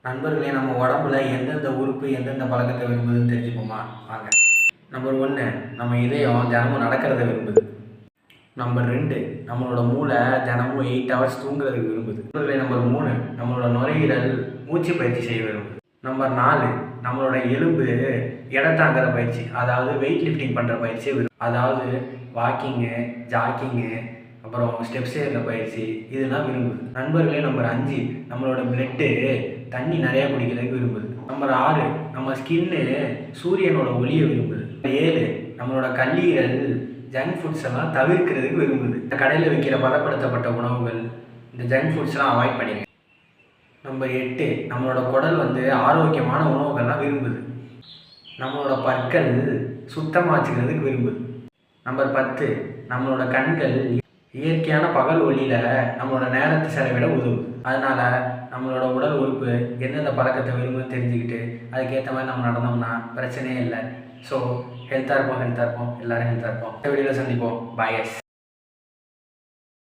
நண்பர்களே, நம்ம உடம்புல எந்தெந்த உறுப்பு எந்தெந்த பழக்கத்தை விரும்புதுன்னு தெரிஞ்சுப்போமா? வாங்க. நம்பர் 1, நம்ம இதயம் தினமும் நடக்கிறத விரும்புது. நம்பர் 2, நம்மளோட மூளை தினமும் 8 ஹவர்ஸ் தூங்குறதுக்கு விரும்புது. நண்பர்களே, நம்பர் 3, நம்மளோட நுரையீரல் மூச்சு பயிற்சி செய்ய விரும்புது. நம்பர் 4, நம்மளோட எலும்பு எடை தாங்குற பயிற்சி, அதாவது வெயிட் லிஃப்டிங் பண்ணுற பயிற்சியை விரும்புது. அதாவது வாக்கிங்கு, ஜாக்கிங்கு, அப்புறம் ஸ்டெப்ஸ் ஏறுற பயிற்சி, இதெல்லாம் விரும்புது. நண்பர்களே, நம்பர் 5, நம்மளோட பிளட்டு தண்ணி நிறையா குடிக்கிறதுக்கு விரும்புது. நம்பர் 6, நம்ம ஸ்கின்னு சூரியனோட ஒளியை விரும்புது. 7, நம்மளோட கல்லீரல் ஜங்க் ஃபுட்ஸ் எல்லாம் தவிர்க்கிறதுக்கு விரும்புது. இந்த கடையில் விற்கிற பதப்படுத்தப்பட்ட உணவுகள், இந்த ஜங்க் ஃபுட்ஸ்லாம் அவாய்ட் பண்ணிடுங்க. நம்பர் 8, நம்மளோட குடல் ஆரோக்கியமான உணவுகள்லாம் விரும்புது. நம்மளோட பற்கள் சுத்தமாக வச்சுக்கிறதுக்கு விரும்புது. நம்பர் 10, நம்மளோட கண்கள் இயற்கையான பகல் ஒளியில் நம்மளோட நேரத்தை செலவிட உதவுது. அதனால் நம்மளோட உடல் உறுப்பு எந்தெந்த பழக்கத்தை விரும்புன்னு தெரிஞ்சுக்கிட்டு அதுக்கேற்ற மாதிரி நம்ம நடந்தோம்னா பிரச்சனையே இல்லை. ஸோ ஹெல்த்தாக இருப்போம், எல்லோரும் ஹெல்த்தாக இருப்போம். இந்த வீடியோவில் சந்திப்போம். பாய்.